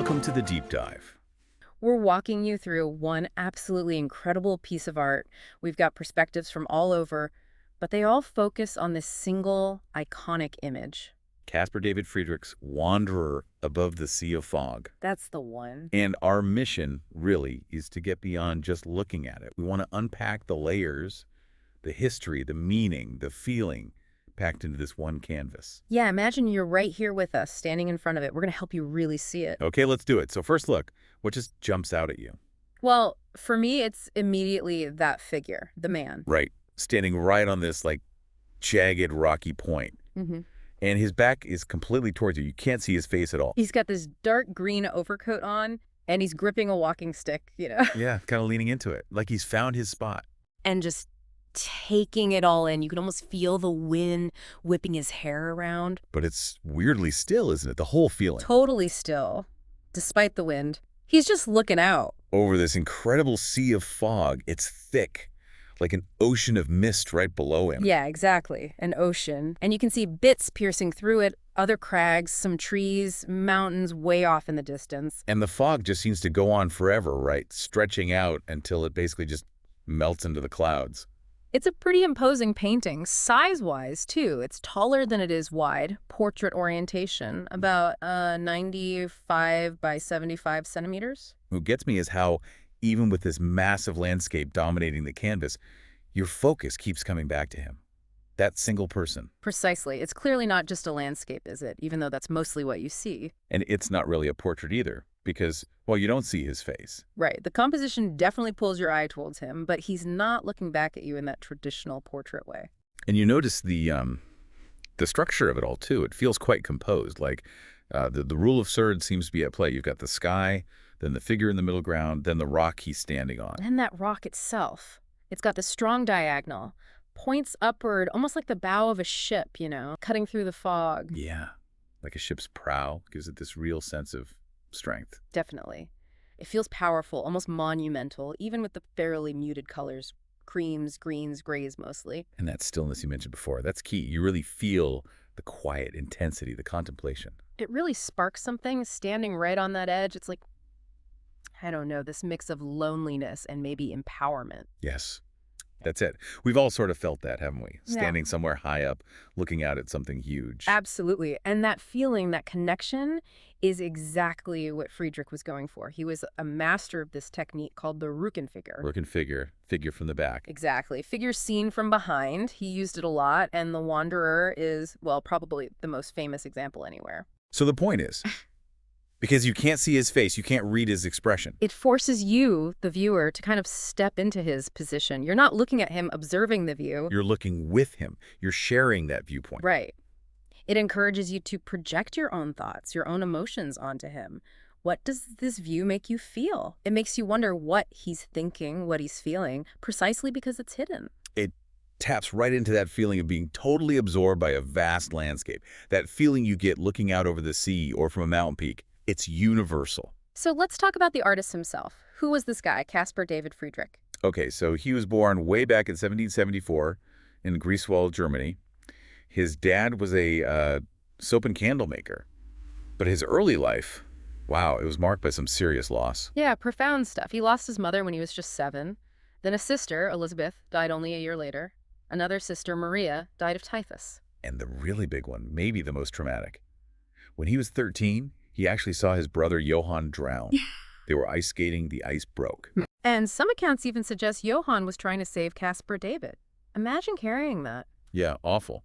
Welcome to the deep dive. We're walking you through one absolutely incredible piece of art. We've got perspectives from all over, but they all focus on this single iconic image. Caspar David Friedrich's Wanderer Above the Sea of Fog. That's the one. And our mission, really, is to get beyond just looking at it. We want to unpack the layers, the history, the meaning, the feeling, packed into this one canvas. Yeah, imagine you're right here with us, standing in front of it. We're going to help you really see it. Okay, let's do it. So first look, what just jumps out at you? Well, for me, it's immediately that figure, the man. Right, standing right on this, jagged, rocky point. Mm-hmm. And his back is completely towards you. You can't see his face at all. He's got this dark green overcoat on, and he's gripping a walking stick, Yeah, kind of leaning into it, like he's found his spot. And just taking it all in. You can almost feel the wind whipping his hair around. But it's weirdly still, isn't it? The whole feeling. Totally still, despite the wind. He's just looking out. Over this incredible sea of fog. It's thick, like an ocean of mist right below him. Yeah, exactly. An ocean. And you can see bits piercing through it, other crags, some trees, mountains way off in the distance. And the fog just seems to go on forever, right? Stretching out until it basically just melts into the clouds. It's a pretty imposing painting, size-wise, too. It's taller than it is wide, portrait orientation, about 95 by 75 centimeters. What gets me is how, even with this massive landscape dominating the canvas, your focus keeps coming back to him. That single person. Precisely. It's clearly not just a landscape, is it? Even though that's mostly what you see. And it's not really a portrait either, because, well, you don't see his face. Right. The composition definitely pulls your eye towards him, but he's not looking back at you in that traditional portrait way. And you notice the structure of it all, too. It feels quite composed, like the rule of thirds seems to be at play. You've got the sky, then the figure in the middle ground, then the rock he's standing on. And that rock itself. It's got the strong diagonal, points upward, almost like the bow of a ship, cutting through the fog. Yeah, like a ship's prow. Gives it this real sense of strength. Definitely. It feels powerful, almost monumental, even with the fairly muted colors. Creams, greens, grays mostly. And that stillness you mentioned before, that's key. You really feel the quiet intensity, the contemplation. It really sparks something standing right on that edge. It's like, I don't know, this mix of loneliness and maybe empowerment. Yes. That's it. We've all sort of felt that, haven't we? Standing Yeah. somewhere high up, looking out at something huge. Absolutely. And that feeling, that connection, is exactly what Friedrich was going for. He was a master of this technique called the Rückenfigur. Figure from the back. Exactly. Figure seen from behind. He used it a lot, and the Wanderer is, well, probably the most famous example anywhere. So the point is, because you can't see his face, you can't read his expression. It forces you, the viewer, to kind of step into his position. You're not looking at him observing the view. You're looking with him. You're sharing that viewpoint. Right. It encourages you to project your own thoughts, your own emotions onto him. What does this view make you feel? It makes you wonder what he's thinking, what he's feeling, precisely because it's hidden. It taps right into that feeling of being totally absorbed by a vast landscape. That feeling you get looking out over the sea or from a mountain peak. It's universal. So let's talk about the artist himself. Who was this guy, Caspar David Friedrich? Okay, so he was born way back in 1774 in Greifswald, Germany. His dad was a soap and candle maker. But his early life, wow, it was marked by some serious loss. Yeah, profound stuff. He lost his mother when he was just 7. Then a sister, Elizabeth, died only a year later. Another sister, Maria, died of typhus. And the really big one, maybe the most traumatic. When he was 13, he actually saw his brother Johann drown. They were ice skating, the ice broke. And some accounts even suggest Johann was trying to save Caspar David. Imagine carrying that. Yeah, awful.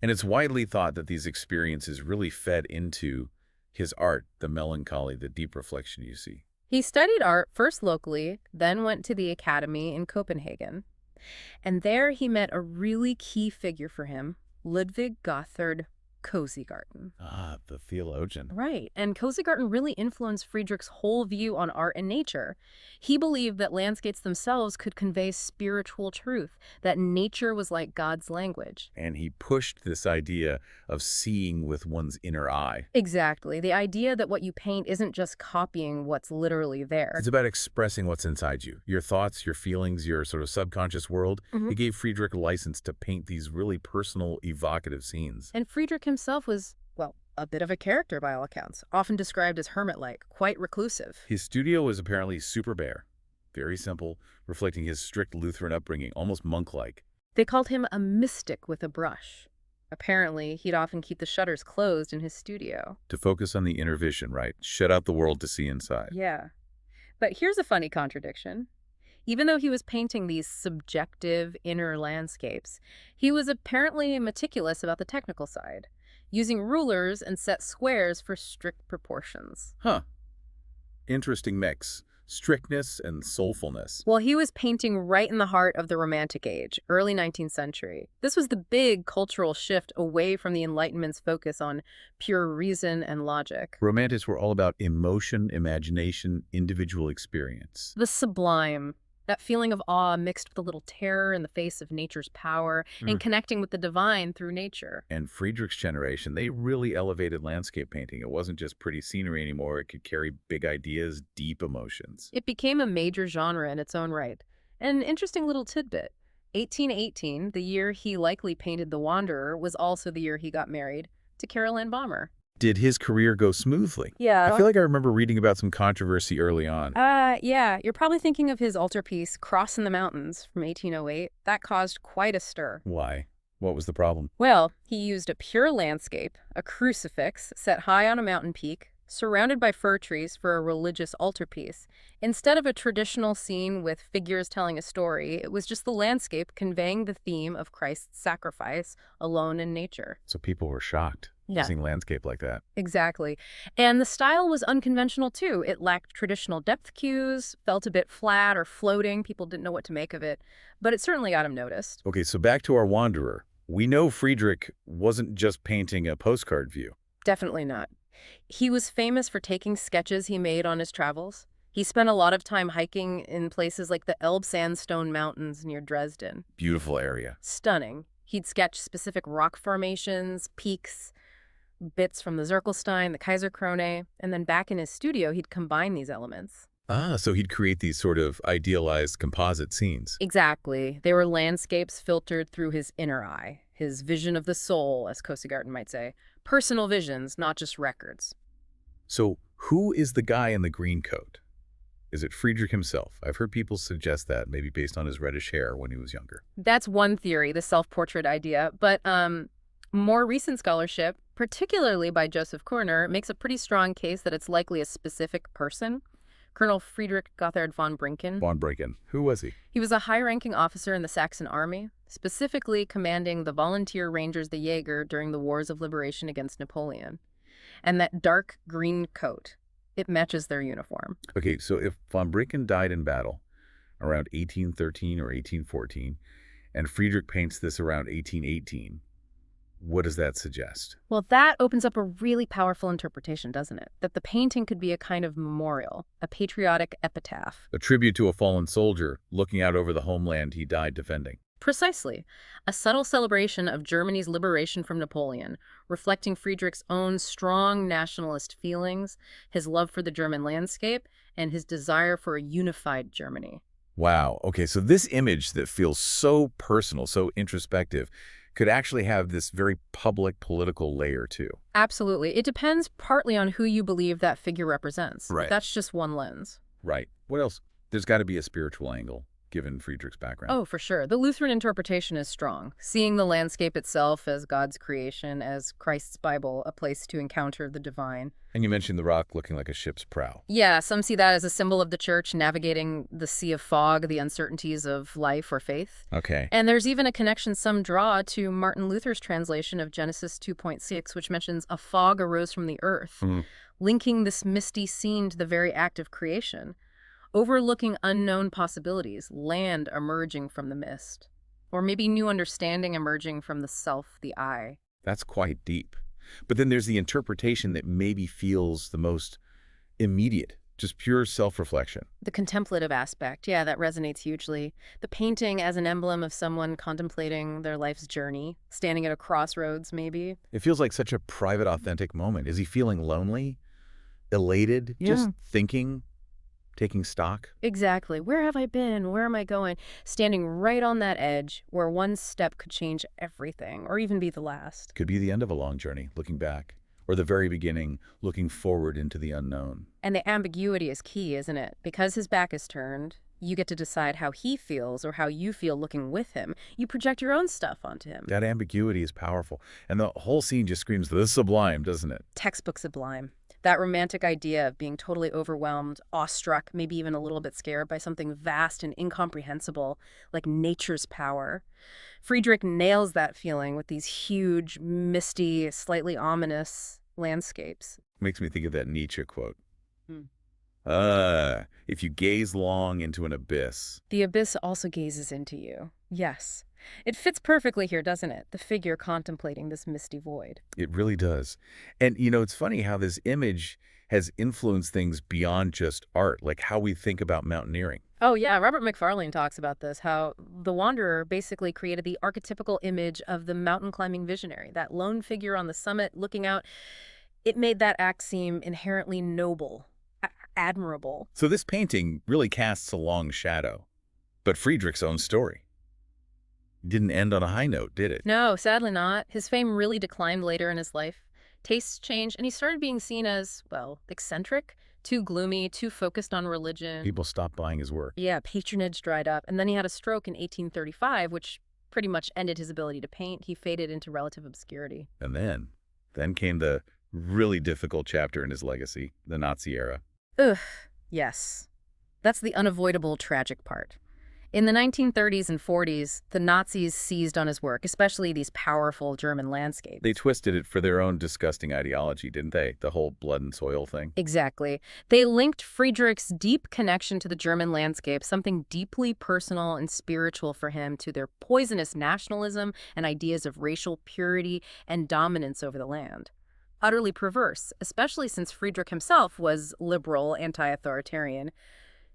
And it's widely thought that these experiences really fed into his art, the melancholy, the deep reflection you see. He studied art first locally, then went to the academy in Copenhagen. And there he met a really key figure for him, Ludwig Gothard Cozygarten. Ah, the theologian. Right, and Cozygarten really influenced Friedrich's whole view on art and nature. He believed that landscapes themselves could convey spiritual truth, that nature was like God's language. And he pushed this idea of seeing with one's inner eye. Exactly, the idea that what you paint isn't just copying what's literally there. It's about expressing what's inside you, your thoughts, your feelings, your sort of subconscious world. He gave Friedrich license to paint these really personal, evocative scenes. And Friedrich himself was, well, a bit of a character by all accounts, often described as hermit-like, quite reclusive. His studio was apparently super bare, very simple, reflecting his strict Lutheran upbringing, almost monk-like. They called him a mystic with a brush. Apparently, he'd often keep the shutters closed in his studio. To focus on the inner vision, right? Shut out the world to see inside. Yeah. But here's a funny contradiction. Even though he was painting these subjective inner landscapes, he was apparently meticulous about the technical side, using rulers and set squares for strict proportions. Huh. Interesting mix. Strictness and soulfulness. Well, he was painting right in the heart of the Romantic Age, early 19th century. This was the big cultural shift away from the Enlightenment's focus on pure reason and logic. Romantics were all about emotion, imagination, individual experience. The sublime, that feeling of awe mixed with a little terror in the face of nature's power and connecting with the divine through nature. And Friedrich's generation, they really elevated landscape painting. It wasn't just pretty scenery anymore. It could carry big ideas, deep emotions. It became a major genre in its own right. An interesting little tidbit. 1818, the year he likely painted The Wanderer, was also the year he got married to Carol Ann Balmer. Did his career go smoothly? Yeah. I feel like I remember reading about some controversy early on. Yeah, you're probably thinking of his altarpiece, Cross in the Mountains, from 1808. That caused quite a stir. Why? What was the problem? Well, he used a pure landscape, a crucifix set high on a mountain peak, surrounded by fir trees for a religious altarpiece. Instead of a traditional scene with figures telling a story, it was just the landscape conveying the theme of Christ's sacrifice alone in nature. So people were shocked using landscape like that. Exactly. And the style was unconventional too. It lacked traditional depth cues, felt a bit flat or floating. People didn't know what to make of it, but it certainly got him noticed. Okay, so back to our Wanderer. We know Friedrich wasn't just painting a postcard view. Definitely not. He was famous for taking sketches he made on his travels. He spent a lot of time hiking in places like the Elbe Sandstone Mountains near Dresden. Beautiful area. Stunning. He'd sketch specific rock formations, peaks, bits from the Zirkelstein, the Kaiserkrone, and then back in his studio, he'd combine these elements. So he'd create these sort of idealized composite scenes. Exactly. They were landscapes filtered through his inner eye, his vision of the soul, as Kosegarten might say. Personal visions, not just records. So who is the guy in the green coat? Is it Friedrich himself? I've heard people suggest that, maybe based on his reddish hair when he was younger. That's one theory, the self-portrait idea, but more recent scholarship, particularly by Joseph Korner, makes a pretty strong case that it's likely a specific person. Colonel Friedrich Gotthard von Brincken. Von Brincken. Who was he? He was a high-ranking officer in the Saxon army, specifically commanding the volunteer rangers, the Jaeger, during the Wars of Liberation against Napoleon. And that dark green coat, it matches their uniform. Okay, so if von Brincken died in battle around 1813 or 1814, and Friedrich paints this around 1818, what does that suggest? Well, that opens up a really powerful interpretation, doesn't it? That the painting could be a kind of memorial, a patriotic epitaph. A tribute to a fallen soldier looking out over the homeland he died defending. Precisely. A subtle celebration of Germany's liberation from Napoleon, reflecting Friedrich's own strong nationalist feelings, his love for the German landscape, and his desire for a unified Germany. Wow. Okay, so this image that feels so personal, so introspective, could actually have this very public political layer too. Absolutely. It depends partly on who you believe that figure represents. Right. That's just one lens. Right. What else? There's got to be a spiritual angle, given Friedrich's background. Oh, for sure. The Lutheran interpretation is strong, seeing the landscape itself as God's creation, as Christ's Bible, a place to encounter the divine. And you mentioned the rock looking like a ship's prow. Yeah, some see that as a symbol of the church navigating the sea of fog, the uncertainties of life or faith. Okay. And there's even a connection some draw to Martin Luther's translation of Genesis 2.6, which mentions a fog arose from the earth, linking this misty scene to the very act of creation, overlooking unknown possibilities, land emerging from the mist, or maybe new understanding emerging from the self, the I. That's quite deep. But then there's the interpretation that maybe feels the most immediate, just pure self-reflection. The contemplative aspect, yeah, that resonates hugely. The painting as an emblem of someone contemplating their life's journey, standing at a crossroads, maybe. It feels like such a private, authentic moment. Is he feeling lonely, elated, just thinking, taking stock? Exactly. Where have I been? Where am I going? Standing right on that edge where one step could change everything, or even be the last. Could be the end of a long journey, looking back. or the very beginning, looking forward into the unknown. And the ambiguity is key, isn't it? Because his back is turned, you get to decide how he feels or how you feel looking with him. You project your own stuff onto him. That ambiguity is powerful. And the whole scene just screams the sublime, doesn't it? Textbook sublime. That romantic idea of being totally overwhelmed, awestruck, maybe even a little bit scared by something vast and incomprehensible, like nature's power. Friedrich nails that feeling with these huge, misty, slightly ominous landscapes. Makes me think of that Nietzsche quote. Hmm. If you gaze long into an abyss. The abyss also gazes into you. Yes. It fits perfectly here, doesn't it? The figure contemplating this misty void. It really does. And, it's funny how this image has influenced things beyond just art, like how we think about mountaineering. Oh, yeah. Robert McFarlane talks about this, how The Wanderer basically created the archetypical image of the mountain climbing visionary, that lone figure on the summit looking out. It made that act seem inherently noble, admirable. So this painting really casts a long shadow. But Friedrich's own story didn't end on a high note, did it? No, sadly not. His fame really declined later in his life. Tastes changed, and he started being seen as, well, eccentric, too gloomy, too focused on religion. People stopped buying his work. Yeah, patronage dried up. And then he had a stroke in 1835, which pretty much ended his ability to paint. He faded into relative obscurity. And then came the really difficult chapter in his legacy, the Nazi era. Ugh, yes. That's the unavoidable tragic part. In the 1930s and 40s, the Nazis seized on his work, especially these powerful German landscapes. They twisted it for their own disgusting ideology, didn't they? The whole blood and soil thing. Exactly. They linked Friedrich's deep connection to the German landscape, something deeply personal and spiritual for him, to their poisonous nationalism and ideas of racial purity and dominance over the land. Utterly perverse, especially since Friedrich himself was liberal, anti-authoritarian.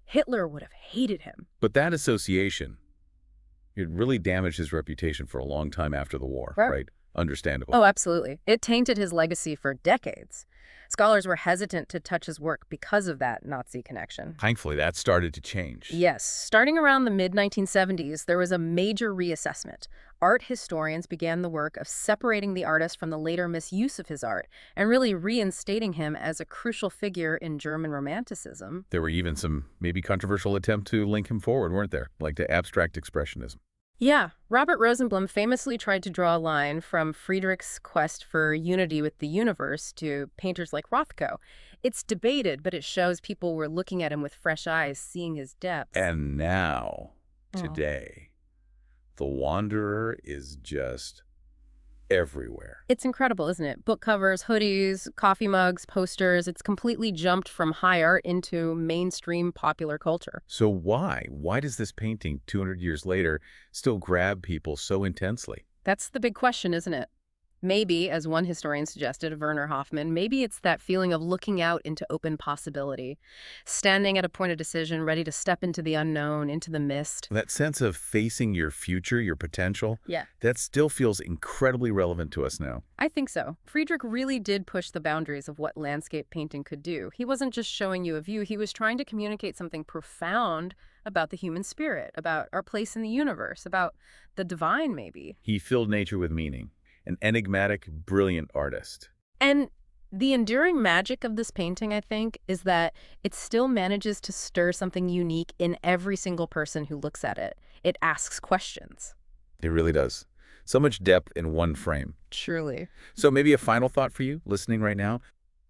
Hitler would have hated him. But that association, it really damaged his reputation for a long time after the war, right? Understandable. Oh, absolutely. It tainted his legacy for decades. Scholars were hesitant to touch his work because of that Nazi connection. Thankfully, that started to change. Yes. Starting around the mid-1970s, there was a major reassessment. Art historians began the work of separating the artist from the later misuse of his art and really reinstating him as a crucial figure in German Romanticism. There were even some maybe controversial attempts to link him forward, weren't there? Like to abstract expressionism. Yeah, Robert Rosenblum famously tried to draw a line from Friedrich's quest for unity with the universe to painters like Rothko. It's debated, but it shows people were looking at him with fresh eyes, seeing his depths. And now, today, The Wanderer is just everywhere. It's incredible, isn't it? Book covers, hoodies, coffee mugs, posters. It's completely jumped from high art into mainstream popular culture. So why? Why does this painting, 200 years later, still grab people so intensely? That's the big question, isn't it? Maybe, as one historian suggested, Werner Hoffman, maybe it's that feeling of looking out into open possibility, standing at a point of decision, ready to step into the unknown, into the mist. That sense of facing your future, your potential, Yeah. that still feels incredibly relevant to us now. I think so. Friedrich really did push the boundaries of what landscape painting could do. He wasn't just showing you a view, he was trying to communicate something profound about the human spirit, about our place in the universe, about the divine, maybe. He filled nature with meaning. An enigmatic, brilliant artist. And the enduring magic of this painting, I think, is that it still manages to stir something unique in every single person who looks at it. It asks questions. It really does. So much depth in one frame. Truly. So maybe a final thought for you, listening right now.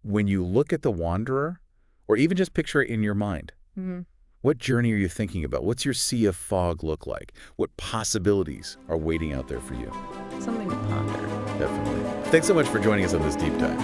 When you look at The Wanderer, or even just picture it in your mind, what journey are you thinking about? What's your sea of fog look like? What possibilities are waiting out there for you? Something to ponder. Definitely. Thanks so much for joining us on this deep dive.